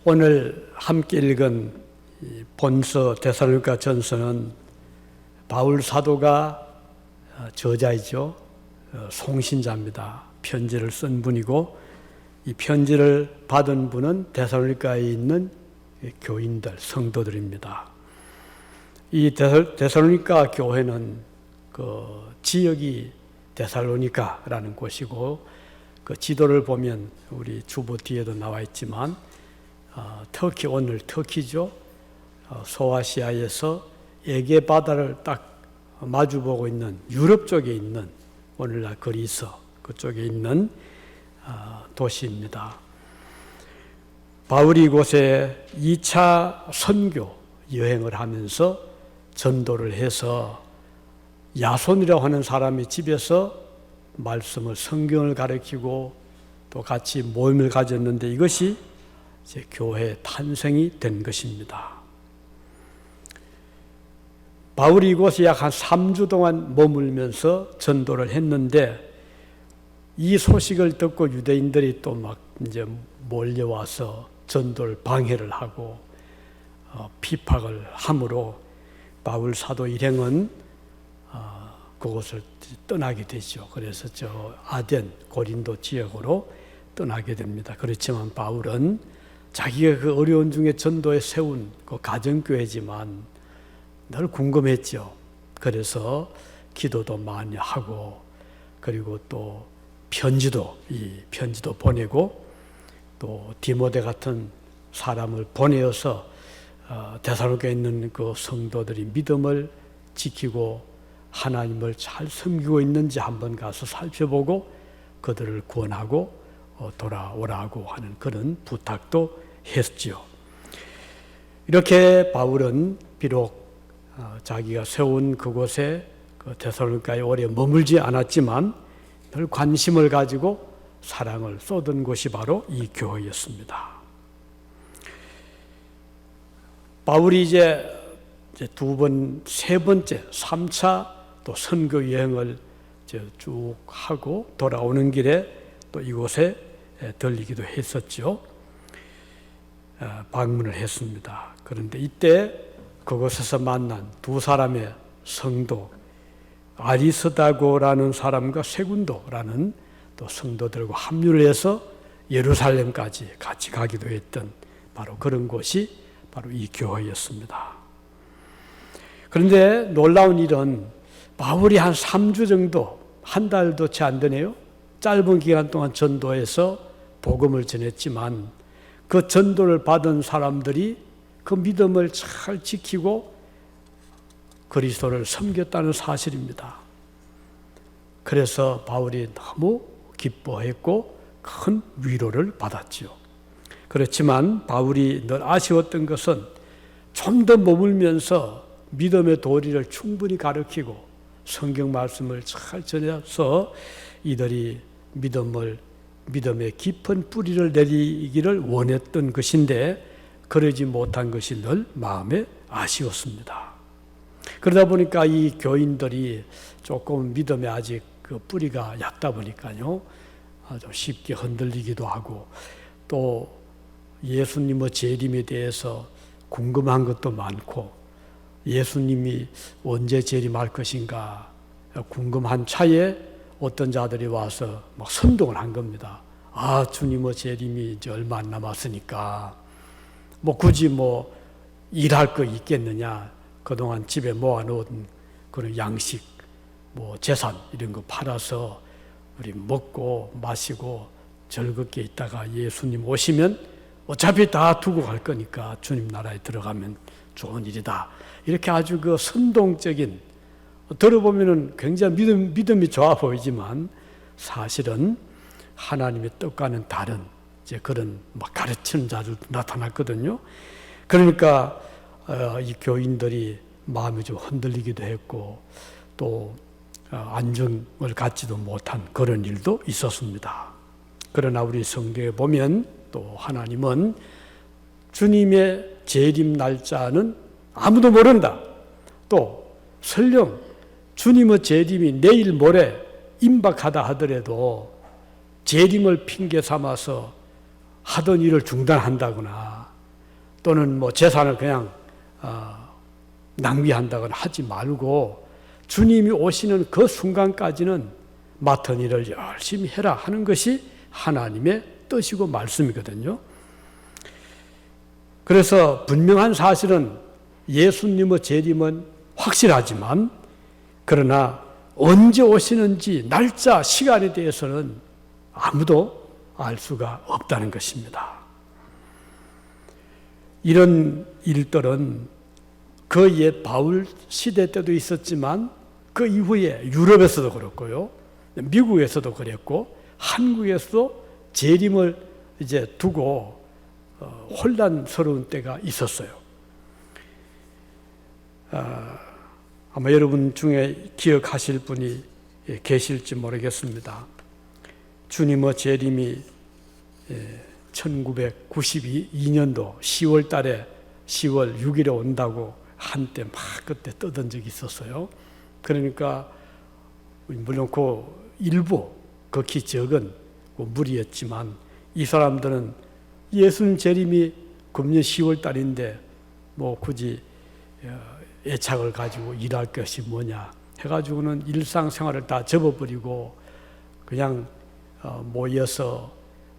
오늘 함께 읽은 본서 데살로니가 전서는 바울 사도가 저자이죠. 송신자입니다. 편지를 쓴 분이고 이 편지를 받은 분은 데살로니가에 있는 교인들, 성도들입니다. 이 데살로니가 교회는 그 지역이 데살로니가라는 곳이고 그 지도를 보면 우리 주보 뒤에도 나와 있지만 터키, 오늘 터키죠. 소아시아에서 에게 바다를 딱 마주보고 있는 유럽 쪽에 있는 오늘날 그리스 그쪽에 있는 도시입니다. 바울이 이곳에 2차 선교 여행을 하면서 전도를 해서 야손이라고 하는 사람이 집에서 말씀을 성경을 가르치고 또 같이 모임을 가졌는데 이것이 이제 교회 탄생이 된 것입니다. 바울이 이곳에 약 한 3주 동안 머물면서 전도를 했는데 이 소식을 듣고 유대인들이 또 막 이제 몰려와서 전도를 방해를 하고 피박을 함으로 바울 사도 일행은 그곳을 떠나게 되죠. 그래서 저 아덴 고린도 지역으로 떠나게 됩니다. 그렇지만 바울은 자기가 그 어려운 중에 전도에 세운 그 가정교회지만 늘 궁금했죠. 그래서 기도도 많이 하고 그리고 또 편지도 보내고 또 디모데 같은 사람을 보내어서 데살로니가에 있는 그 성도들이 믿음을 지키고 하나님을 잘 섬기고 있는지 한번 가서 살펴보고 그들을 구원하고 돌아오라고 하는 그런 부탁도 했지요. 이렇게 바울은 비록 자기가 세운 그곳에 그 데살로니가에 오래 머물지 않았지만 늘 관심을 가지고 사랑을 쏟은 곳이 바로 이 교회였습니다. 바울이 이제 세 번째, 3차 또 선교 여행을 쭉 하고 돌아오는 길에 또 이곳에 들리기도 했었죠. 방문을 했습니다. 그런데 이때 그곳에서 만난 두 사람의 성도, 아리스다고라는 사람과 세군도라는 또 성도들과 합류를 해서 예루살렘까지 같이 가기도 했던 바로 그런 곳이 바로 이 교회였습니다. 그런데 놀라운 일은 바울이 한 3주 정도, 한 달도 채 안 되네요. 짧은 기간 동안 전도해서 복음을 전했지만 그 전도를 받은 사람들이 그 믿음을 잘 지키고 그리스도를 섬겼다는 사실입니다. 그래서 바울이 너무 기뻐했고 큰 위로를 받았지요. 그렇지만 바울이 늘 아쉬웠던 것은 좀 더 머물면서 믿음의 도리를 충분히 가르치고 성경 말씀을 잘 전해서 이들이 믿음의 깊은 뿌리를 내리기를 원했던 것인데 그러지 못한 것이 늘 마음에 아쉬웠습니다. 그러다 보니까 이 교인들이 조금 믿음에 아직 그 뿌리가 얕다 보니까요, 좀 쉽게 흔들리기도 하고 또 예수님의 재림에 대해서 궁금한 것도 많고 예수님이 언제 재림할 것인가 궁금한 차에 어떤 자들이 와서 막 선동을 한 겁니다. 주님의 재림이 이제 얼마 안 남았으니까 굳이 일할 거 있겠느냐. 그동안 집에 모아놓은 그런 양식, 재산 이런 거 팔아서 우리 먹고 마시고 즐겁게 있다가 예수님 오시면 어차피 다 두고 갈 거니까 주님 나라에 들어가면 좋은 일이다. 이렇게 아주 그 선동적인, 들어보면은 굉장히 믿음이 좋아 보이지만 사실은 하나님의 뜻과는 다른 이제 그런 가르치는 자들도 나타났거든요. 그러니까 이 교인들이 마음이 좀 흔들리기도 했고 또 안정을 갖지도 못한 그런 일도 있었습니다. 그러나 우리 성경에 보면 또 하나님은 주님의 재림 날짜는 아무도 모른다. 또 설령 주님의 재림이 내일 모레 임박하다 하더라도 재림을 핑계 삼아서 하던 일을 중단한다거나 또는 뭐 재산을 그냥 낭비한다거나 하지 말고 주님이 오시는 그 순간까지는 맡은 일을 열심히 해라 하는 것이 하나님의 뜻이고 말씀이거든요. 그래서 분명한 사실은 예수님의 재림은 확실하지만 그러나 언제 오시는지 날짜, 시간에 대해서는 아무도 알 수가 없다는 것입니다. 이런 일들은 그 옛 바울 시대 때도 있었지만 그 이후에 유럽에서도 그렇고요, 미국에서도 그랬고 한국에서도 재림을 이제 두고 혼란스러운 때가 있었어요. 아마 여러분 중에 기억하실 분이 계실지 모르겠습니다. 주님의 재림이 1992년도 10월 달에 10월 6일에 온다고 한때 막 그때 떠든 적이 있었어요. 그러니까 물론 그 일부 극히 적은 무리였지만 이 사람들은 예수님 재림이 금년 10월 달인데 뭐 굳이 애착을 가지고 일할 것이 뭐냐 해가지고는 일상생활을 다 접어버리고 그냥 모여서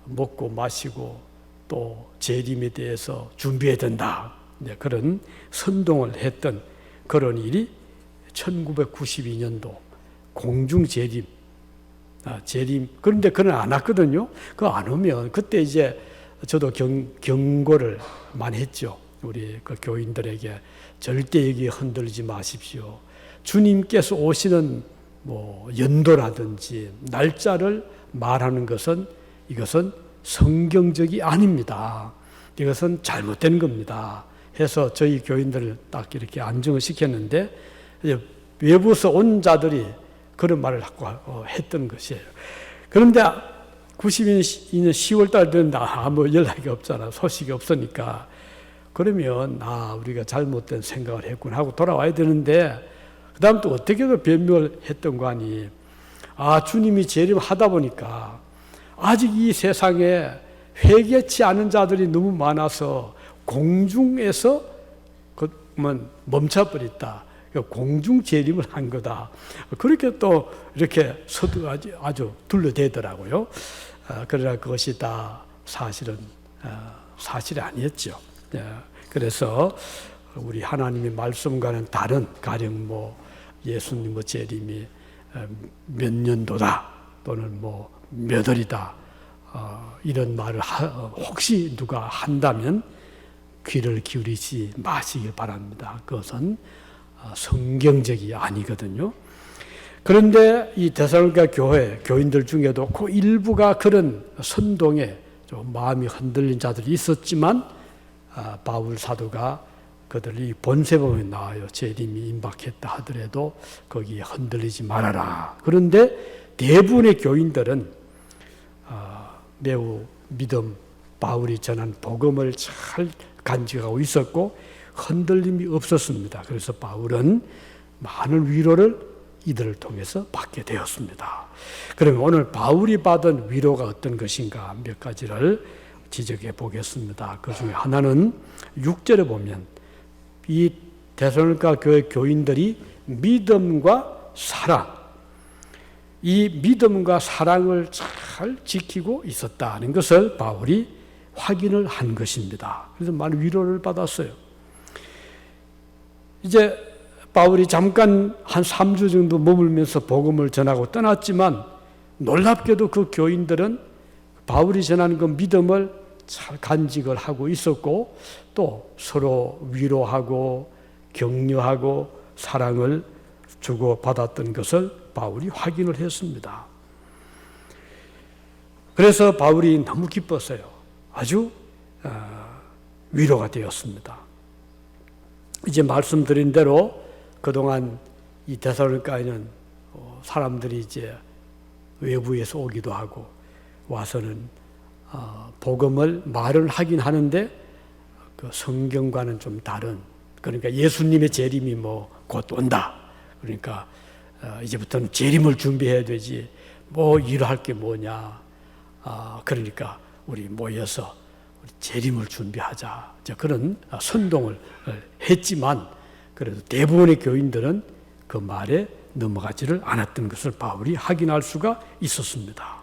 먹고 마시고 또 재림에 대해서 준비해야 된다, 그런 선동을 했던 그런 일이 1992년도 공중재림, 재림. 그런데 그건 안 왔거든요. 그거 안 오면 그때 이제 저도 경고를 많이 했죠. 우리 그 교인들에게 절대 여기 흔들리지 마십시오. 주님께서 오시는 뭐 연도라든지 날짜를 말하는 것은 이것은 성경적이 아닙니다. 이것은 잘못된 겁니다. 해서 저희 교인들을 딱 이렇게 안정을 시켰는데 외부에서 온 자들이 그런 말을 했던 것이에요. 그런데 92년 10월 달 되는데 아무 연락이 없잖아. 소식이 없으니까. 그러면 우리가 잘못된 생각을 했구나 하고 돌아와야 되는데 그 다음 또 어떻게 변명을 했던 거 아니. 주님이 재림하다 보니까 아직 이 세상에 회개치 않은 자들이 너무 많아서 공중에서 멈춰버렸다. 공중 재림을 한 거다. 그렇게 또 이렇게 아주 둘러대더라고요. 그러나 그것이 다 사실은 사실이 아니었죠. 그래서 우리 하나님의 말씀과는 다른, 가령 뭐 예수님의 재림이 몇 년도다 또는 뭐 몇 월이다, 이런 말을 혹시 누가 한다면 귀를 기울이지 마시길 바랍니다. 그것은 성경적이 아니거든요. 그런데 이 데살로니가 교회 교인들 중에도 그 일부가 그런 선동에 좀 마음이 흔들린 자들이 있었지만 바울 사도가 그들이 본세범에 나와요. 재림이 임박했다 하더라도 거기에 흔들리지 말아라. 그런데 대부분의 교인들은 매우 바울이 전한 복음을 잘 간직하고 있었고 흔들림이 없었습니다. 그래서 바울은 많은 위로를 이들을 통해서 받게 되었습니다. 그러면 오늘 바울이 받은 위로가 어떤 것인가 몇 가지를 지적해 보겠습니다. 그 중에 하나는 6절에 보면 이 데살로니가 교회 교인들이 믿음과 사랑, 이 믿음과 사랑을 잘 지키고 있었다는 것을 바울이 확인을 한 것입니다. 그래서 많은 위로를 받았어요. 이제 바울이 잠깐 한 3주 정도 머물면서 복음을 전하고 떠났지만 놀랍게도 그 교인들은 바울이 전하는 그 믿음을 잘 간직을 하고 있었고 또 서로 위로하고 격려하고 사랑을 주고받았던 것을 바울이 확인을 했습니다. 그래서 바울이 너무 기뻤어요. 아주 위로가 되었습니다. 이제 말씀드린 대로 그동안 이 데살로니가에는 사람들이 이제 외부에서 오기도 하고 와서는 복음을 말을 하긴 하는데 그 성경과는 좀 다른, 그러니까 예수님의 재림이 뭐 곧 온다. 그러니까 이제부터는 재림을 준비해야 되지 뭐 일할 게 뭐냐. 그러니까 우리 모여서 재림을 준비하자, 그런 선동을 했지만 그래도 대부분의 교인들은 그 말에 넘어가지를 않았던 것을 바울이 확인할 수가 있었습니다.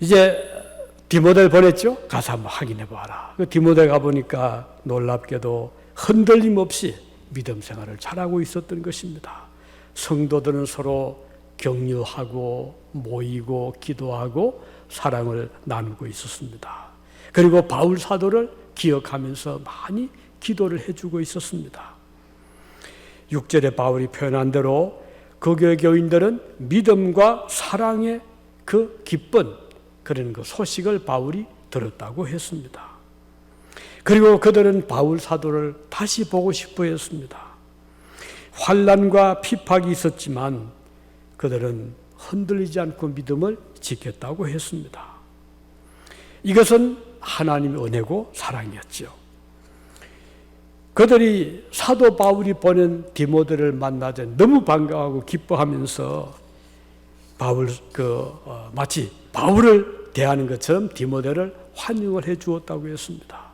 이제 디모데를 보냈죠. 가서 한번 확인해 봐라. 그 디모데 가보니까 놀랍게도 흔들림 없이 믿음 생활을 잘하고 있었던 것입니다. 성도들은 서로 격려하고 모이고 기도하고 사랑을 나누고 있었습니다. 그리고 바울 사도를 기억하면서 많이 기도를 해주고 있었습니다. 6절에 바울이 표현한 대로 그 교회 교인들은 믿음과 사랑의 그 기쁜 그런 그 소식을 바울이 들었다고 했습니다. 그리고 그들은 바울 사도를 다시 보고 싶어 했습니다. 환난과 핍박이 있었지만 그들은 흔들리지 않고 믿음을 지켰다고 했습니다. 이것은 하나님의 은혜고 사랑이었죠. 그들이 사도 바울이 보낸 디모데를 만나자 너무 반가워하고 기뻐하면서 마치 바울을 대하는 것처럼 디모데를 환영을 해 주었다고 했습니다.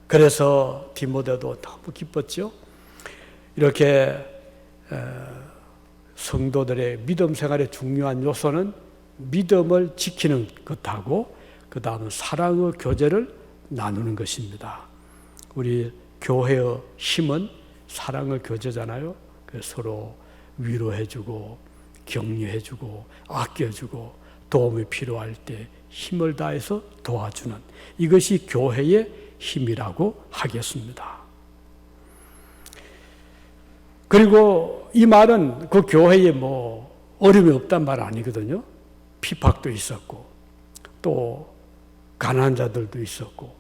그래서 디모데도 너무 기뻤죠. 이렇게 성도들의 믿음 생활의 중요한 요소는 믿음을 지키는 것하고 그 다음은 사랑의 교제를 나누는 것입니다. 우리 교회의 힘은 사랑의 교제잖아요. 서로 위로해주고 격려해주고 아껴주고 도움이 필요할 때 힘을 다해서 도와주는 이것이 교회의 힘이라고 하겠습니다. 그리고 이 말은 그 교회에 어려움이 없단 말 아니거든요. 핍박도 있었고 또 가난한 자들도 있었고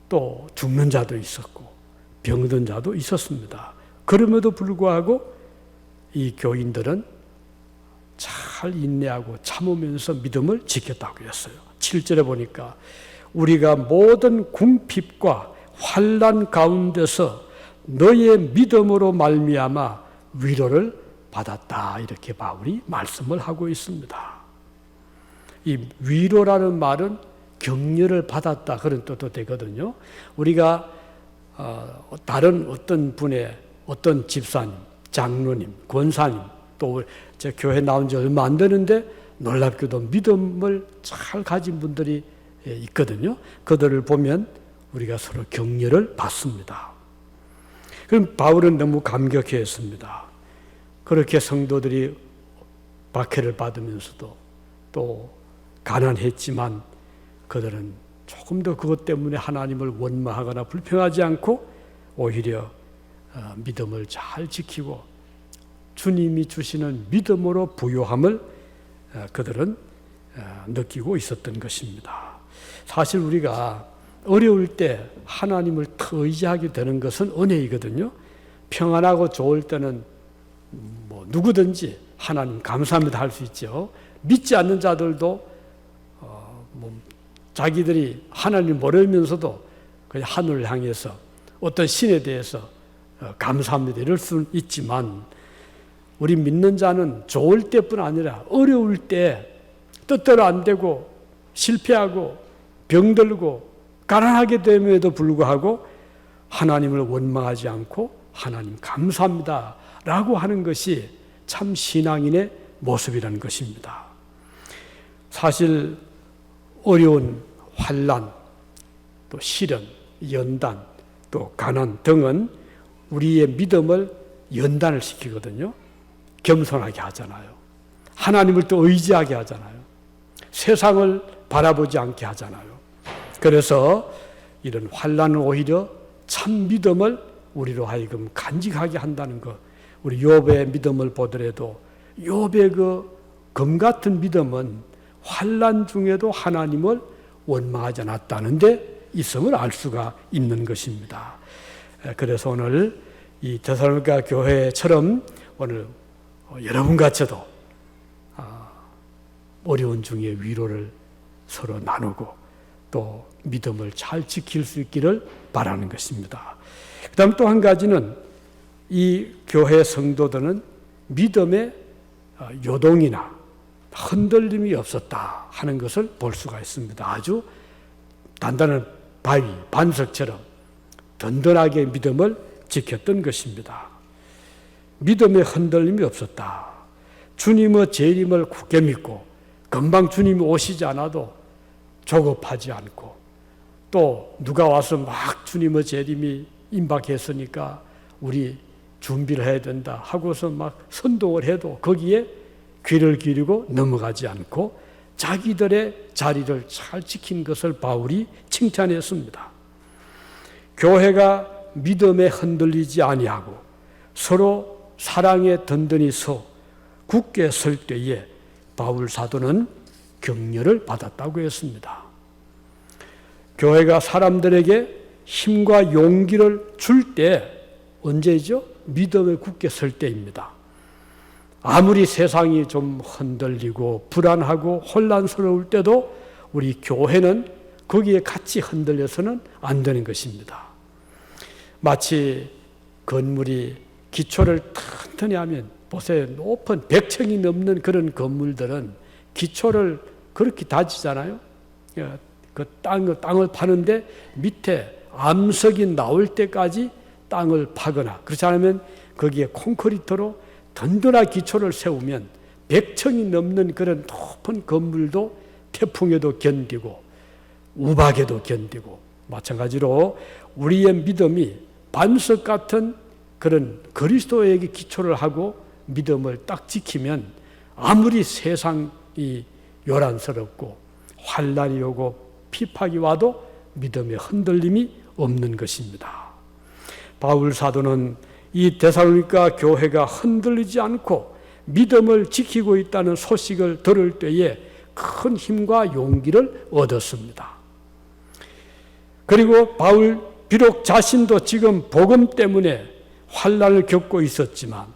또 죽는 자도 있었고 병든 자도 있었습니다. 그럼에도 불구하고 이 교인들은 잘 인내하고 참으면서 믿음을 지켰다고 했어요. 7절에 보니까 우리가 모든 궁핍과 환난 가운데서 너의 믿음으로 말미암아 위로를 받았다. 이렇게 바울이 말씀을 하고 있습니다. 이 위로라는 말은 격려를 받았다 그런 뜻도 되거든요. 우리가 다른 어떤 분의 어떤 집사님, 장로님, 권사님 또 제 교회 나온 지 얼마 안 되는데 놀랍게도 믿음을 잘 가진 분들이 있거든요. 그들을 보면 우리가 서로 격려를 받습니다. 그럼 바울은 너무 감격했습니다. 그렇게 성도들이 박해를 받으면서도 또 가난했지만 그들은 조금 더 그것 때문에 하나님을 원망하거나 불평하지 않고 오히려 믿음을 잘 지키고 주님이 주시는 믿음으로 부요함을 그들은 느끼고 있었던 것입니다. 사실 우리가 어려울 때 하나님을 더 의지하게 되는 것은 은혜이거든요. 평안하고 좋을 때는 누구든지 하나님 감사합니다 할 수 있죠. 믿지 않는 자들도 자기들이 하나님을 모르면서도 그냥 하늘을 향해서 어떤 신에 대해서 감사합니다 이럴 수는 있지만 우리 믿는 자는 좋을 때뿐 아니라 어려울 때 뜻대로 안 되고 실패하고 병들고 가난하게 됨에도 불구하고 하나님을 원망하지 않고 하나님 감사합니다 라고 하는 것이 참 신앙인의 모습이라는 것입니다. 사실 어려운 환난, 또 시련, 연단, 또 가난 등은 우리의 믿음을 연단을 시키거든요. 겸손하게 하잖아요. 하나님을 또 의지하게 하잖아요. 세상을 바라보지 않게 하잖아요. 그래서 이런 환난은 오히려 참 믿음을 우리로 하여금 간직하게 한다는 것. 우리 욥의 믿음을 보더라도 욥의 그 검 같은 믿음은 환난 중에도 하나님을 원망하지 않았다는 데 있음을 알 수가 있는 것입니다. 그래서 오늘 이 데살로니가 교회처럼 오늘 여러분과 저도 어려운 중에 위로를 서로 나누고 또 믿음을 잘 지킬 수 있기를 바라는 것입니다. 그 다음 또 한 가지는 이 교회 성도들은 믿음의 요동이나 흔들림이 없었다 하는 것을 볼 수가 있습니다. 아주 단단한 바위, 반석처럼 든든하게 믿음을 지켰던 것입니다. 믿음에 흔들림이 없었다. 주님의 재림을 굳게 믿고 금방 주님이 오시지 않아도 조급하지 않고, 또 누가 와서 막 주님의 재림이 임박했으니까 우리 준비를 해야 된다 하고서 막 선동을 해도 거기에 귀를 기울이고 넘어가지 않고 자기들의 자리를 잘 지킨 것을 바울이 칭찬했습니다. 교회가 믿음에 흔들리지 아니하고 서로 사랑에 든든히 서 굳게 설 때에 바울 사도는 격려를 받았다고 했습니다. 교회가 사람들에게 힘과 용기를 줄 때 언제죠? 믿음에 굳게 설 때입니다. 아무리 세상이 좀 흔들리고 불안하고 혼란스러울 때도 우리 교회는 거기에 같이 흔들려서는 안 되는 것입니다. 마치 건물이 기초를 튼튼히 하면, 보세요, 높은 100층이 넘는 그런 건물들은 기초를 그렇게 다지잖아요. 그 땅을 파는데 밑에 암석이 나올 때까지 땅을 파거나, 그렇지 않으면 거기에 콘크리트로 든든한 기초를 세우면 100층이 넘는 그런 높은 건물도 태풍에도 견디고 우박에도 견디고, 마찬가지로 우리의 믿음이 반석 같은 그런 그리스도에게 기초를 하고 믿음을 딱 지키면 아무리 세상이 요란스럽고 환란이 오고 피팍이 와도 믿음의 흔들림이 없는 것입니다. 바울 사도는 이 데살로니가 교회가 흔들리지 않고 믿음을 지키고 있다는 소식을 들을 때에 큰 힘과 용기를 얻었습니다. 그리고 바울 비록 자신도 지금 복음 때문에 환난을 겪고 있었지만,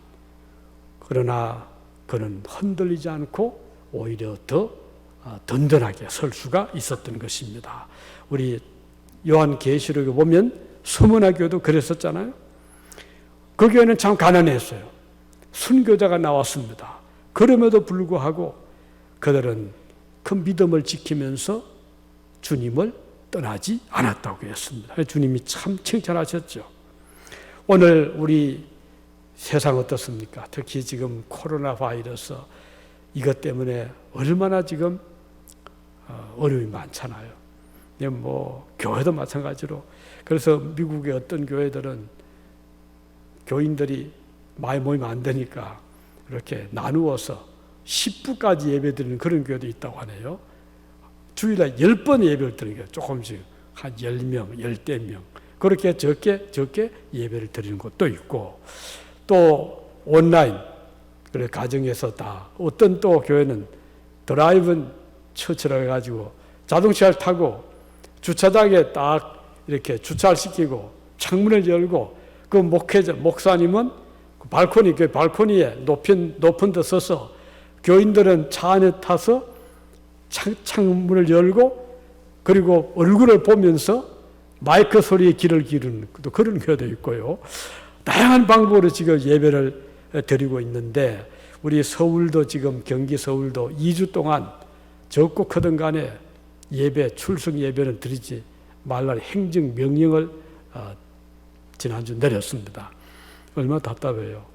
그러나 그는 흔들리지 않고 오히려 더 든든하게 설 수가 있었던 것입니다. 우리 요한계시록에 보면 서문화 교도 그랬었잖아요. 그 교회는 참 가난했어요. 순교자가 나왔습니다. 그럼에도 불구하고 그들은 그 믿음을 지키면서 주님을 떠나지 않았다고 했습니다. 주님이 참 칭찬하셨죠. 오늘 우리 세상 어떻습니까? 특히 지금 코로나 바이러스 이것 때문에 얼마나 지금 어려움이 많잖아요. 뭐 교회도 마찬가지로. 그래서 미국의 어떤 교회들은 교인들이 많이 모이면 안 되니까 이렇게 나누어서 10부까지 예배드리는 그런 교회도 있다고 하네요. 주일날 10번 예배를 드리는 거예요. 조금씩 한 10명, 10명 그렇게 적게 예배를 드리는 곳도 있고, 또 온라인, 그래 가정에서 다, 어떤 또 교회는 드라이브 처치라고 해가지고 자동차를 타고 주차장에 딱 이렇게 주차를 시키고 창문을 열고, 그 목사님은 그 발코니에 높은 데 서서 교인들은 차 안에 타서 창문을 열고, 그리고 얼굴을 보면서 마이크 소리에 귀를 기르는 또 그런 교회도 있고요. 다양한 방법으로 지금 예배를 드리고 있는데, 우리 서울도 지금 경기 서울도 2주 동안 적고 크든 간에 출석 예배는 드리지 말라는 행정 명령을 지난주 내렸습니다. 얼마나 답답해요.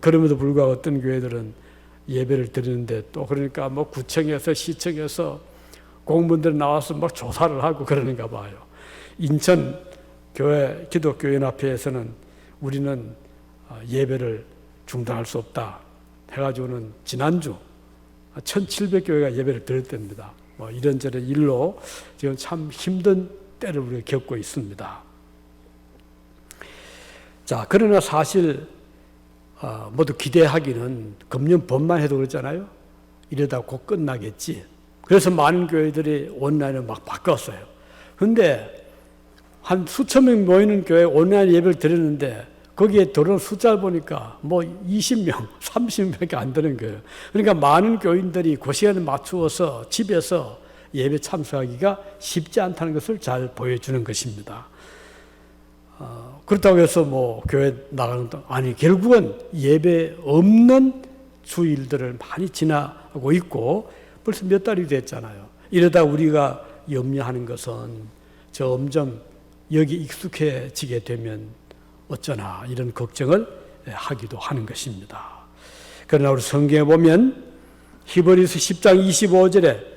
그럼에도 불구하고 어떤 교회들은 예배를 드리는데, 또 그러니까 뭐 구청에서 시청에서 공무원들 나와서 막 조사를 하고 그러는가 봐요. 인천 교회 기독교연합회에서는 우리는 예배를 중단할 수 없다 해가지고는 지난주 1700교회가 예배를 드렸답니다. 뭐 이런저런 일로 지금 참 힘든 때를 우리가 겪고 있습니다. 자, 그러나 사실 모두 기대하기는 금년 법만 해도 그렇잖아요. 이러다 곧 끝나겠지. 그래서 많은 교회들이 온라인을 막 바꿨어요. 그런데 한 수천 명 모이는 교회 온라인 예배를 드렸는데 거기에 들어온 숫자를 보니까 뭐 20명, 30명밖에 안 되는 거예요. 그러니까 많은 교인들이 그 시간에 맞추어서 집에서 예배 참석하기가 쉽지 않다는 것을 잘 보여주는 것입니다. 그렇다고 해서 뭐 교회 나가는 또 아니, 결국은 예배 없는 주일들을 많이 지나 하고 있고 벌써 몇 달이 됐잖아요. 이러다 우리가 염려하는 것은 점점 여기 익숙해지게 되면 어쩌나 이런 걱정을 하기도 하는 것입니다. 그러나 우리 성경에 보면 히브리서 10장 25절에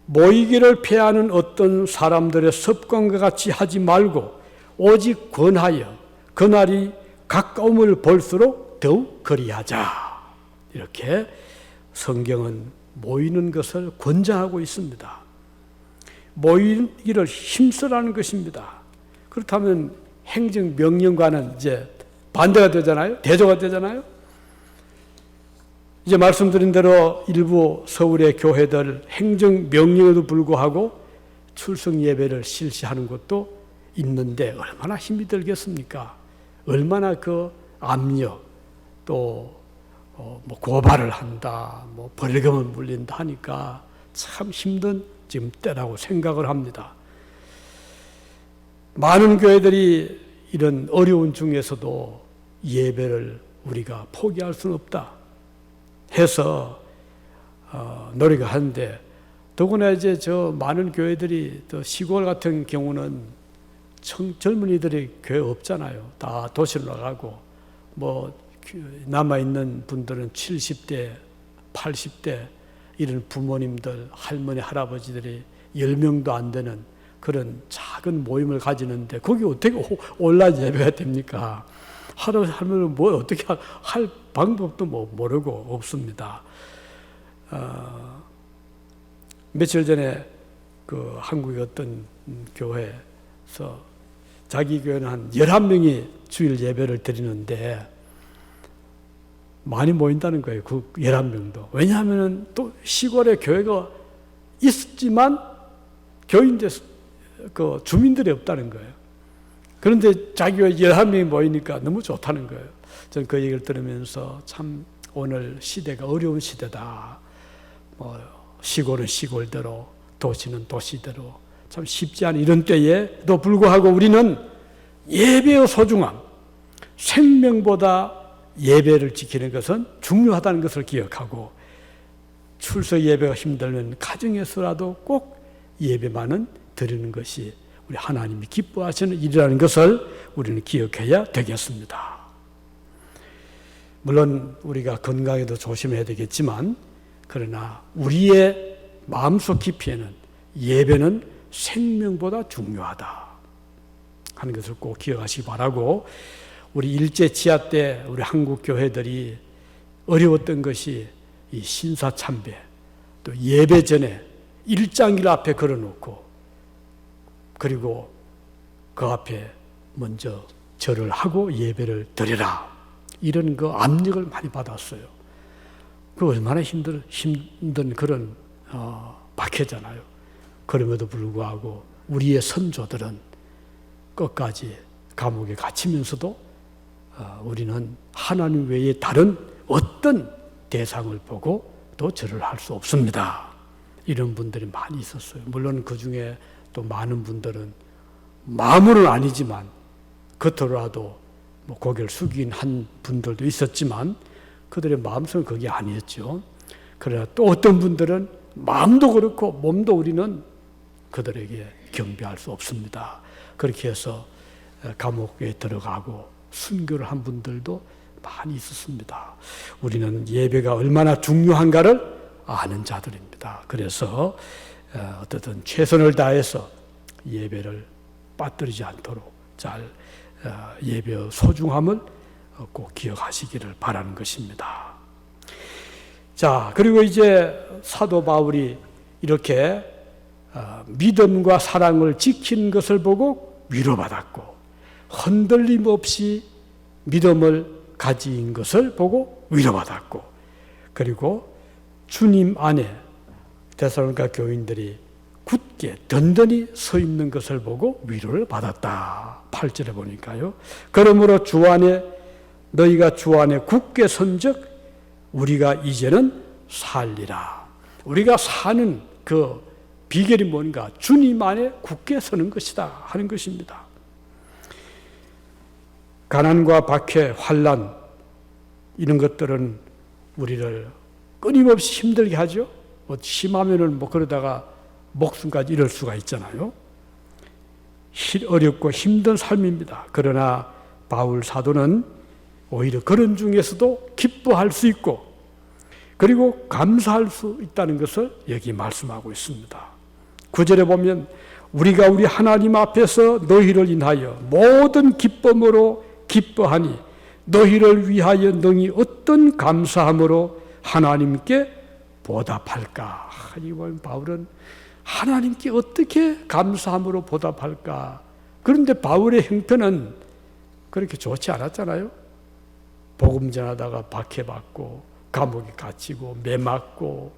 모이기를 패하는 어떤 사람들의 습관과 같이 하지 말고 오직 권하여 그날이 가까움을 볼수록 더욱 그리하자. 이렇게 성경은 모이는 것을 권장하고 있습니다. 모이기를 힘쓰라는 것입니다. 그렇다면 행정명령과는 이제 반대가 되잖아요. 대조가 되잖아요. 이제 말씀드린 대로 일부 서울의 교회들 행정명령에도 불구하고 출석 예배를 실시하는 것도 있는데 얼마나 힘이 들겠습니까? 얼마나 그 압력 또 뭐 고발을 한다, 뭐 벌금을 물린다 하니까 참 힘든 지금 때라고 생각을 합니다. 많은 교회들이 이런 어려운 중에서도 예배를 우리가 포기할 수는 없다 해서 노력을 하는데, 더구나 이제 저 많은 교회들이 또 시골 같은 경우는 젊은이들이 교회 없잖아요. 다 도시로 나가고 뭐 남아있는 분들은 70대, 80대 이런 부모님들, 할머니, 할아버지들이 10명도 안 되는 그런 작은 모임을 가지는데 거기 어떻게 온라인 예배가 됩니까? 할머니는 뭐 어떻게 할 방법도 뭐 모르고 없습니다. 며칠 전에 그 한국의 어떤 교회에서 자기 교회는 한 11명이 주일 예배를 드리는데 많이 모인다는 거예요. 그 11명도. 왜냐하면 또 시골에 교회가 있지만 교인들, 그 주민들이 없다는 거예요. 그런데 자기 교회 11명이 모이니까 너무 좋다는 거예요. 저는 그 얘기를 들으면서 참 오늘 시대가 어려운 시대다. 뭐 시골은 시골대로, 도시는 도시대로 참 쉽지 않은 이런 때에도 불구하고 우리는 예배의 소중함, 생명보다 예배를 지키는 것은 중요하다는 것을 기억하고 출석 예배가 힘들면 가정에서라도 꼭 예배만은 드리는 것이 우리 하나님이 기뻐하시는 일이라는 것을 우리는 기억해야 되겠습니다. 물론 우리가 건강에도 조심해야 되겠지만 그러나 우리의 마음속 깊이에는 예배는 생명보다 중요하다 하는 것을 꼭 기억하시기 바라고, 우리 일제 치하 때 우리 한국 교회들이 어려웠던 것이 이 신사참배, 또 예배 전에 일장일 앞에 걸어놓고 그리고 그 앞에 먼저 절을 하고 예배를 드려라, 이런 그 압력을 많이 받았어요. 그 얼마나 힘든 그런 박해잖아요. 그럼에도 불구하고 우리의 선조들은 끝까지 감옥에 갇히면서도 우리는 하나님 외에 다른 어떤 대상을 보고 또 절을 할 수 없습니다. 이런 분들이 많이 있었어요. 물론 그 중에 또 많은 분들은 마음으로는 아니지만 겉으로라도 뭐 고개를 숙인 한 분들도 있었지만 그들의 마음속은 그게 아니었죠. 그러나 또 어떤 분들은 마음도 그렇고 몸도 우리는 그들에게 경배할 수 없습니다. 그렇게 해서 감옥에 들어가고 순교를 한 분들도 많이 있었습니다. 우리는 예배가 얼마나 중요한가를 아는 자들입니다. 그래서 어떻든 최선을 다해서 예배를 빠뜨리지 않도록 잘 예배의 소중함을 꼭 기억하시기를 바라는 것입니다. 자, 그리고 이제 사도 바울이 이렇게 믿음과 사랑을 지키는 것을 보고 위로받았고 흔들림 없이 믿음을 가진 것을 보고 위로받았고, 그리고 주님 안에 데살로니가 교인들이 굳게 든든히 서 있는 것을 보고 위로를 받았다. 8절에 보니까요. 그러므로 주 안에 너희가 주 안에 굳게 선즉 우리가 이제는 살리라. 우리가 사는 그 비결이 뭔가? 주님 안에 굳게 서는 것이다 하는 것입니다. 가난과 박해, 환난 이런 것들은 우리를 끊임없이 힘들게 하죠. 심하면은 그러다가 목숨까지 잃을 수가 있잖아요. 어렵고 힘든 삶입니다. 그러나 바울 사도는 오히려 그런 중에서도 기뻐할 수 있고 그리고 감사할 수 있다는 것을 여기 말씀하고 있습니다. 9절에 보면 우리가 우리 하나님 앞에서 너희를 인하여 모든 기쁨으로 기뻐하니 너희를 위하여 능히 어떤 감사함으로 하나님께 보답할까? 이번 바울은 하나님께 어떻게 감사함으로 보답할까? 그런데 바울의 형편은 그렇게 좋지 않았잖아요. 복음 전하다가 박해받고 감옥에 갇히고 매 맞고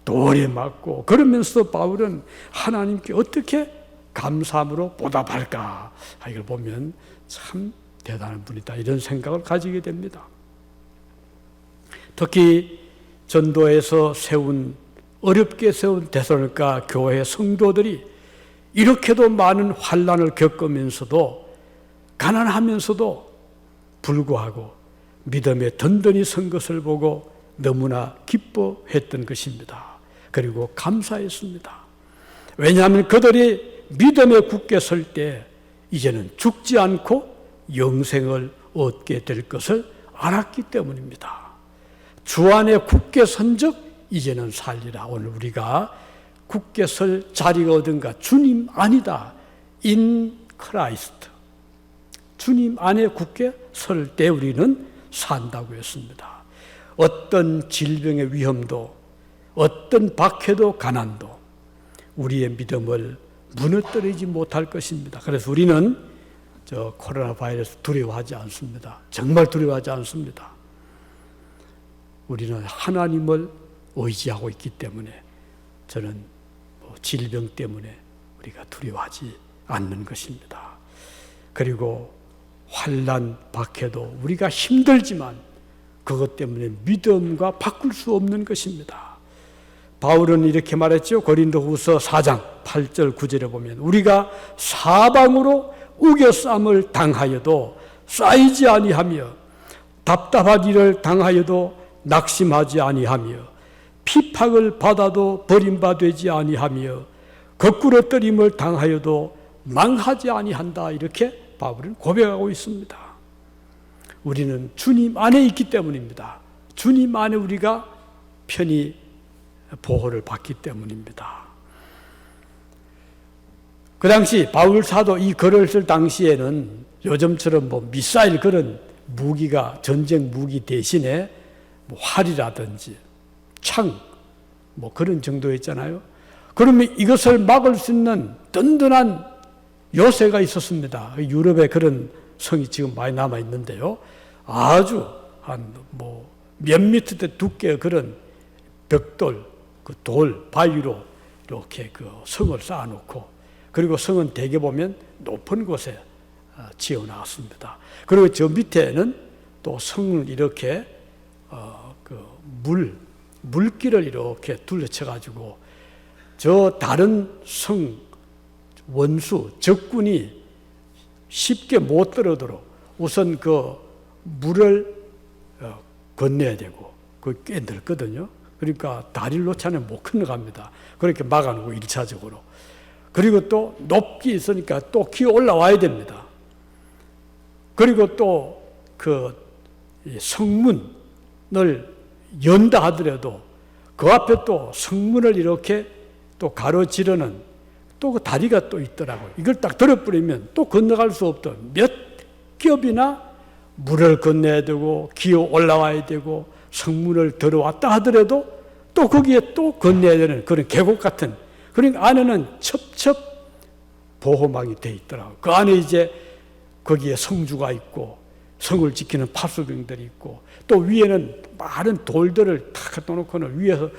돌에 맞고 그러면서 바울은 하나님께 어떻게 감사함으로 보답할까? 이걸 보면 참 대단한 분이다 이런 생각을 가지게 됩니다. 특히 전도에서 어렵게 세운 데살로니가 교회 성도들이 이렇게도 많은 환난을 겪으면서도 가난하면서도 불구하고 믿음에 든든히 선 것을 보고 너무나 기뻐했던 것입니다. 그리고 감사했습니다. 왜냐하면 그들이 믿음에 굳게 설 때 이제는 죽지 않고 영생을 얻게 될 것을 알았기 때문입니다. 주 안에 굳게 선 적 이제는 살리라. 오늘 우리가 굳게 설 자리가 어딘가? 주님 안이다. In Christ. 주님 안에 굳게 설 때 우리는 산다고 했습니다. 어떤 질병의 위험도 어떤 박해도 가난도 우리의 믿음을 무너뜨리지 못할 것입니다. 그래서 우리는 코로나 바이러스 두려워하지 않습니다. 정말 두려워하지 않습니다. 우리는 하나님을 의지하고 있기 때문에 저는 질병 때문에 우리가 두려워하지 않는 것입니다. 그리고 환난 박해도 우리가 힘들지만 그것 때문에 믿음과 바꿀 수 없는 것입니다. 바울은 이렇게 말했죠. 고린도후서 4장 8절 9절에 보면 우리가 사방으로 우겨쌈을 당하여도 쌓이지 아니하며 답답하기를 당하여도 낙심하지 아니하며 피팍을 받아도 버림받지 아니하며 거꾸로 뜨림을 당하여도 망하지 아니한다. 이렇게 바울은 고백하고 있습니다. 우리는 주님 안에 있기 때문입니다. 주님 안에 우리가 편히 보호를 받기 때문입니다. 그 당시 바울 사도 이 글을 쓸 당시에는 요즘처럼 미사일 그런 무기가 전쟁 무기 대신에 활이라든지 창 그런 정도였잖아요. 그러면 이것을 막을 수 있는 든든한 요새가 있었습니다. 유럽에 그런 성이 지금 많이 남아 있는데요. 아주 한 몇 미터 두께의 그런 벽돌, 그 돌 바위로 이렇게 그 성을 쌓아놓고 그리고 성은 대개 보면 높은 곳에 지어 나왔습니다. 그리고 저 밑에는 또 성을 이렇게 물길을 이렇게 둘러쳐 가지고 저 다른 성 원수 적군이 쉽게 못 들어오도록 우선 그 물을 건너야 되고 그게 꽤 넓거든요. 그러니까 다리를 놓지 않으면 못 건너갑니다. 그렇게 막아놓고 1차적으로. 그리고 또 높이 있으니까 또 기어 올라와야 됩니다. 그리고 또 그 성문을 연다 하더라도 그 앞에 또 성문을 이렇게 또 가로지르는 또 그 다리가 또 있더라고요. 이걸 딱 들어버리면 또 건너갈 수 없던 몇 겹이나 물을 건너야 되고 기어 올라와야 되고 성문을 들어왔다 하더라도 또 거기에 또 건너야 되는 그런 계곡 같은 그러니까 안에는 첩첩 보호막이 돼 있더라고요. 그 안에 이제 거기에 성주가 있고 성을 지키는 파수병들이 있고 또 위에는 많은 돌들을 탁 갖다 놓고는 위에서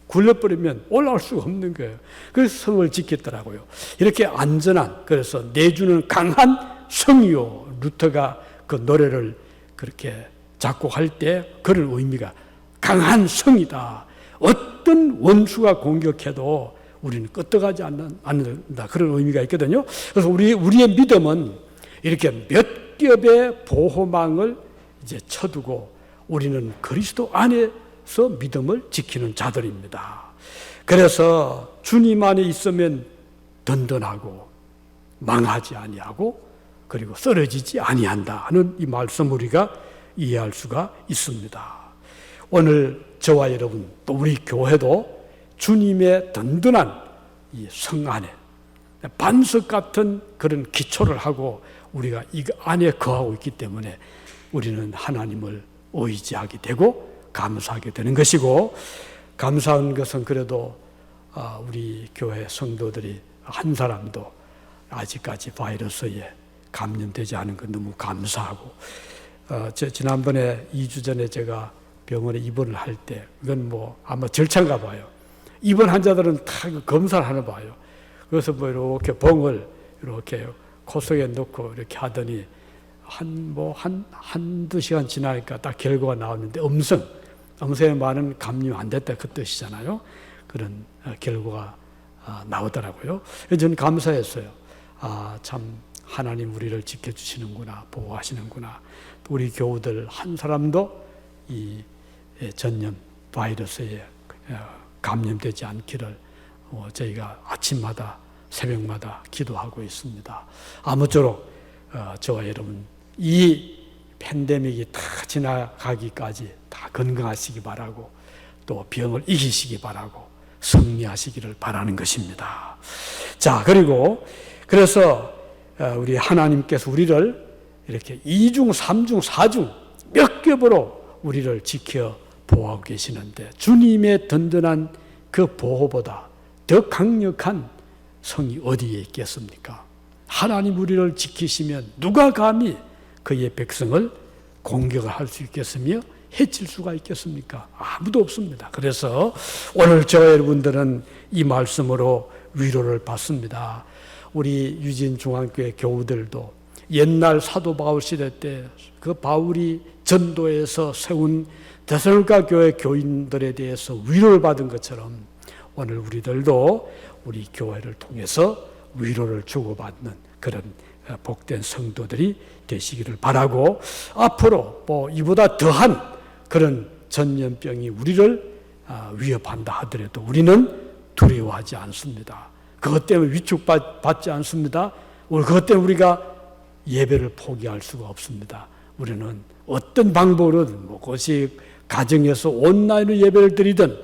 굴려버리면 올라올 수가 없는 거예요. 그래서 성을 지켰더라고요. 이렇게 안전한 그래서 내주는 강한 성이요. 루터가 그 노래를 그렇게 작곡할 때 그런 의미가 강한 성이다. 어떤 원수가 공격해도 우리는 끄떡하지 않는다. 그런 의미가 있거든요. 그래서 우리의 믿음은 이렇게 몇 겹의 보호망을 이제 쳐두고 우리는 그리스도 안에 안에서 믿음을 지키는 자들입니다. 그래서 주님 안에 있으면 든든하고 망하지 아니하고 그리고 쓰러지지 아니한다 하는 이 말씀 우리가 이해할 수가 있습니다. 오늘 저와 여러분 또 우리 교회도 주님의 든든한 이 성 안에 반석 같은 그런 기초를 하고 우리가 이 안에 거하고 있기 때문에 우리는 하나님을 의지하게 되고 감사하게 되는 것이고, 감사한 것은 그래도 우리 교회 성도들이 한 사람도 아직까지 바이러스에 감염되지 않은 것 너무 감사하고, 지난번에 2주 전에 제가 병원에 입원을 할 때, 이건 뭐 아마 절차인가 봐요. 입원 환자들은 다 검사를 하나 봐요. 그래서 뭐 이렇게 봉을 이렇게 코 속에 넣고 이렇게 하더니 한두 시간 지나니까 딱 결과가 나왔는데 음성에 많은 감염이 안 됐다 그 뜻이잖아요. 그런 결과가 나오더라고요. 그래서 저는 감사했어요. 참 하나님 우리를 지켜주시는구나, 보호하시는구나. 우리 교우들 한 사람도 이 전염 바이러스에 감염되지 않기를 저희가 아침마다 새벽마다 기도하고 있습니다. 아무쪼록 저와 여러분 이 팬데믹이 다 지나가기까지 다 건강하시기 바라고 또 병을 이기시기 바라고 승리하시기를 바라는 것입니다. 자, 그래서 우리 하나님께서 우리를 이렇게 2중, 3중, 4중 몇 겹으로 우리를 지켜 보호하고 계시는데, 주님의 든든한 그 보호보다 더 강력한 성이 어디에 있겠습니까? 하나님 우리를 지키시면 누가 감히 그의 백성을 공격을 할 수 있겠으며 해칠 수가 있겠습니까? 아무도 없습니다. 그래서 오늘 저와 여러분들은 이 말씀으로 위로를 받습니다. 우리 유진중앙교회 교우들도 옛날 사도 바울 시대 때 그 바울이 전도에서 세운 데살로니가 교회 교인들에 대해서 위로를 받은 것처럼 오늘 우리들도 우리 교회를 통해서 위로를 주고받는 그런 복된 성도들이 되시기를 바라고, 앞으로 뭐 이보다 더한 그런 전염병이 우리를 위협한다 하더라도 우리는 두려워하지 않습니다. 그것 때문에 위축받지 않습니다. 그것 때문에 우리가 예배를 포기할 수가 없습니다. 우리는 어떤 방법으로든 그것이 가정에서 온라인으로 예배를 드리든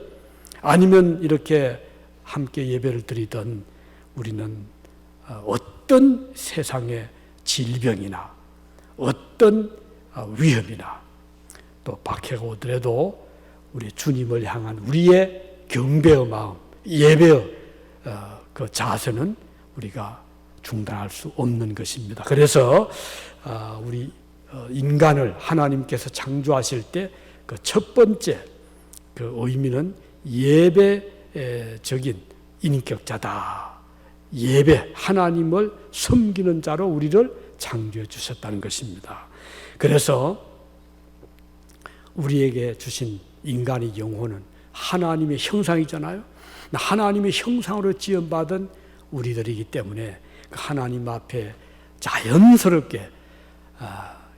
아니면 이렇게 함께 예배를 드리든 우리는 어떤 세상의 질병이나 어떤 위험이나 또 박해가 오더라도 우리 주님을 향한 우리의 경배의 마음, 예배의 그 자세는 우리가 중단할 수 없는 것입니다. 그래서 우리 인간을 하나님께서 창조하실 때 그 첫 번째 그 의미는 예배적인 인격자다. 예배, 하나님을 섬기는 자로 우리를 창조해 주셨다는 것입니다. 그래서 우리에게 주신 인간의 영혼은 하나님의 형상이잖아요. 하나님의 형상으로 지음받은 우리들이기 때문에 하나님 앞에 자연스럽게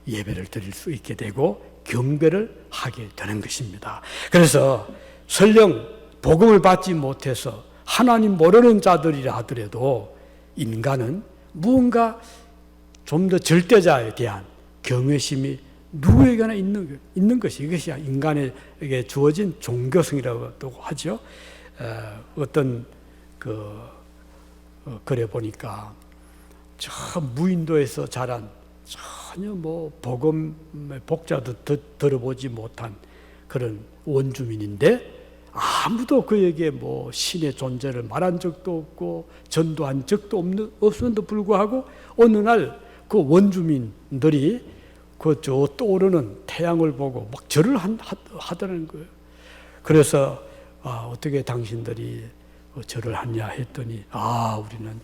예배를 드릴 수 있게 되고 경배를 하게 되는 것입니다. 그래서 설령 복음을 받지 못해서 하나님 모르는 자들이라 하더라도 인간은 무언가 좀 더 절대자에 대한 경외심이 누구에게나 있는 것이, 이것이 인간에게 주어진 종교성이라고 하죠. 어떤 그래 보니까 저 무인도에서 자란 전혀 뭐 복음의 복자도 들어보지 못한 그런 원주민인데 아무도 그에게 뭐 신의 존재를 말한 적도 없고 전도한 적도 없음에도 불구하고 어느 날 그 원주민들이 그 저 떠오르는 태양을 보고 막 절을 하더라는 거예요. 그래서 어떻게 당신들이 절을 하냐 했더니 우리는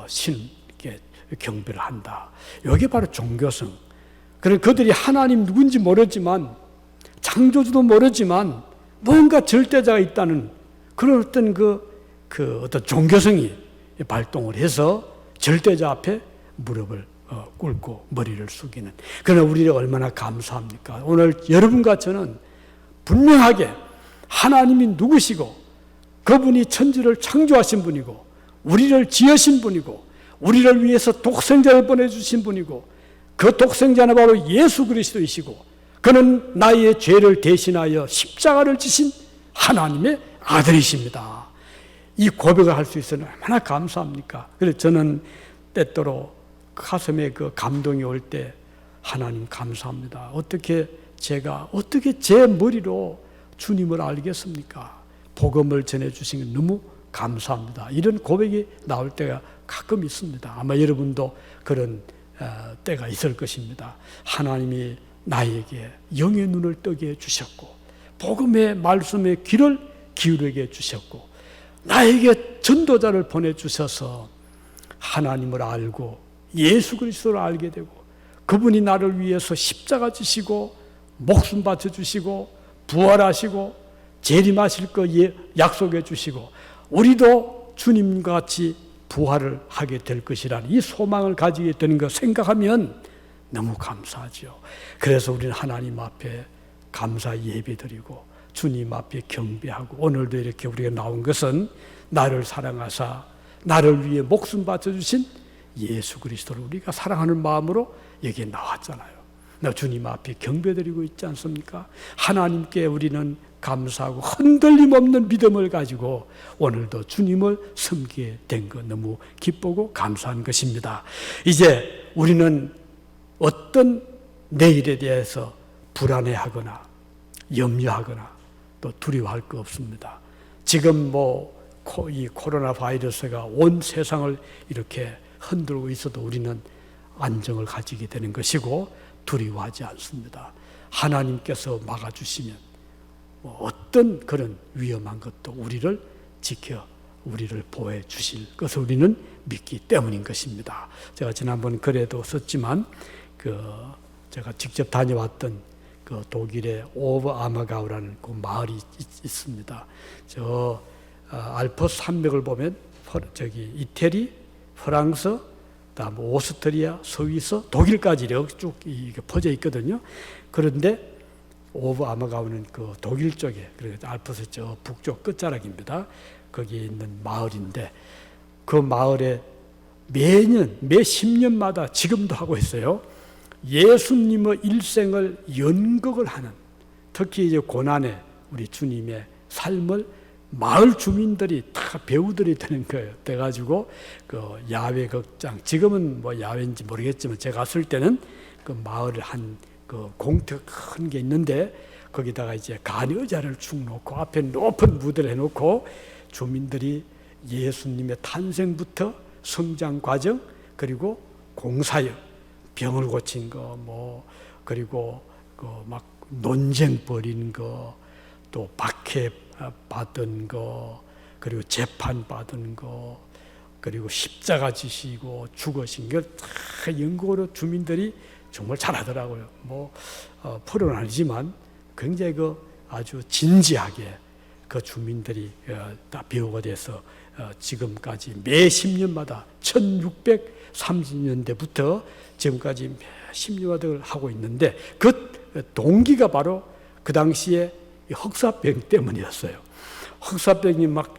신께 경배를 한다. 이게 바로 종교성. 그래서 그들이 하나님 누군지 모르지만 창조주도 모르지만 뭔가 절대자가 있다는 그런 어떤 어떤 종교성이 발동을 해서 절대자 앞에 무릎을 꿇고 머리를 숙이는. 그러나 우리가 얼마나 감사합니까? 오늘 여러분과 저는 분명하게 하나님이 누구시고 그분이 천지를 창조하신 분이고 우리를 지으신 분이고 우리를 위해서 독생자를 보내주신 분이고 그 독생자는 바로 예수 그리스도이시고 그는 나의 죄를 대신하여 십자가를 지신 하나님의 아들이십니다. 이 고백을 할 수 있어서 얼마나 감사합니까? 그래서 저는 때때로 가슴에 그 감동이 올 때 하나님 감사합니다. 어떻게 제 머리로 주님을 알겠습니까? 복음을 전해주신 게 너무 감사합니다. 이런 고백이 나올 때가 가끔 있습니다. 아마 여러분도 그런 때가 있을 것입니다. 하나님이 나에게 영의 눈을 뜨게 해주셨고 복음의 말씀에 귀를 기울이게 해주셨고 나에게 전도자를 보내주셔서 하나님을 알고 예수 그리스도를 알게 되고 그분이 나를 위해서 십자가 지시고 목숨 바쳐주시고 부활하시고 재림하실 거 약속해 주시고 우리도 주님과 같이 부활을 하게 될 것이라는 이 소망을 가지게 되는 것 생각하면 너무 감사하죠. 그래서 우리는 하나님 앞에 감사 예배드리고 주님 앞에 경배하고 오늘도 이렇게 우리가 나온 것은 나를 사랑하사 나를 위해 목숨 바쳐주신 예수 그리스도를 우리가 사랑하는 마음으로 여기에 나왔잖아요. 나 주님 앞에 경배드리고 있지 않습니까? 하나님께 우리는 감사하고 흔들림 없는 믿음을 가지고 오늘도 주님을 섬기게 된 것 너무 기쁘고 감사한 것입니다. 이제 우리는 어떤 내일에 대해서 불안해하거나 염려하거나 또 두려워할 거 없습니다. 지금 이 코로나 바이러스가 온 세상을 이렇게 흔들고 있어도 우리는 안정을 가지게 되는 것이고 두려워하지 않습니다. 하나님께서 막아주시면 어떤 그런 위험한 것도 우리를 지켜 우리를 보호해 주실 것을 우리는 믿기 때문인 것입니다. 제가 지난번 글에도 썼지만 제가 직접 다녀왔던 그 독일의 오버 아마가우라는 그 마을이 있습니다. 저 알프스 산맥을 보면 이태리, 프랑스, 다음 오스트리아, 스위스, 독일까지 이렇게 쭉 퍼져 있거든요. 그런데 오버 아마가우는 그 독일 쪽에, 그래서 알프스 저 북쪽 끝자락입니다. 거기에 있는 마을인데 그 마을에 매년 매 10년마다 지금도 하고 있어요. 예수님의 일생을 연극을 하는, 특히 이제 고난의 우리 주님의 삶을 마을 주민들이 다 배우들이 되는 거예요. 돼가지고 그 야외 극장, 지금은 야외인지 모르겠지만 제가 갔을 때는 그 마을에 한 그 공터 큰 게 있는데 거기다가 이제 간의자를 쭉 놓고 앞에 높은 무대를 해놓고 주민들이 예수님의 탄생부터 성장 과정 그리고 공사역, 병을 고친 거 그리고 그 막 논쟁 벌인 거, 또 박해 받은 거, 그리고 재판 받은 거, 그리고 십자가 지시고 죽으신 걸 다 연극으로 주민들이 정말 잘하더라고요. 프로는 아니지만 굉장히 아주 진지하게 그 주민들이 다 배우가 돼서 지금까지 매 10년마다 1630년대부터 지금까지 매 10년마다 하고 있는데 그 동기가 바로 그 당시에 흑사병 때문이었어요. 흑사병이 막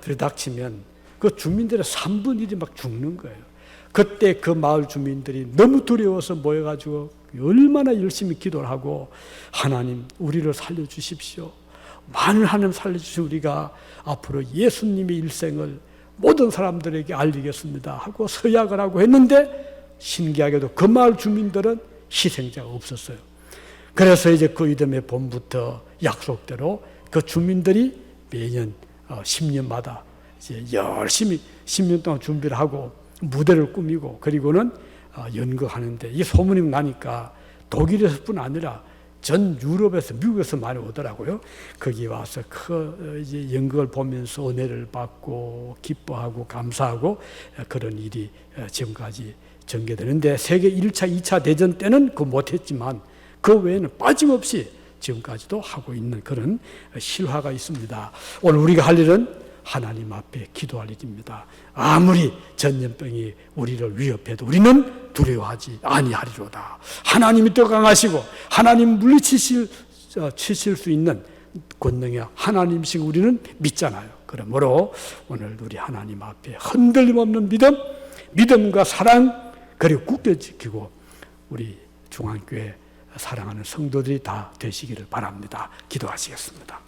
들이닥치면 그 주민들의 3분의 1이 막 죽는 거예요. 그때 그 마을 주민들이 너무 두려워서 모여가지고 얼마나 열심히 기도를 하고 하나님 우리를 살려주십시오. 만일 하나님 살려주시면 우리가 앞으로 예수님의 일생을 모든 사람들에게 알리겠습니다 하고 서약을 하고 했는데 신기하게도 그 마을 주민들은 희생자가 없었어요. 그래서 이제 그 이듬해 봄부터 약속대로 그 주민들이 매년 10년마다 이제 열심히 10년 동안 준비를 하고 무대를 꾸미고 그리고는 연극하는데 이 소문이 나니까 독일에서뿐 아니라 전 유럽에서 미국에서 많이 오더라고요. 거기 와서 이제 연극을 보면서 은혜를 받고 기뻐하고 감사하고 그런 일이 지금까지 전개되는데 세계 1차, 2차 대전 때는 못했지만 그 외에는 빠짐없이 지금까지도 하고 있는 그런 실화가 있습니다. 오늘 우리가 할 일은 하나님 앞에 기도할 일입니다. 아무리 전염병이 우리를 위협해도 우리는 두려워하지 아니하리로다. 하나님이 더 강하시고 하나님 물리치실 치실 수 있는 권능의 하나님이신 우리는 믿잖아요. 그러므로 오늘 우리 하나님 앞에 흔들림 없는 믿음과 사랑, 그리고 굳게 지키고 우리 중앙교회 사랑하는 성도들이 다 되시기를 바랍니다. 기도하시겠습니다.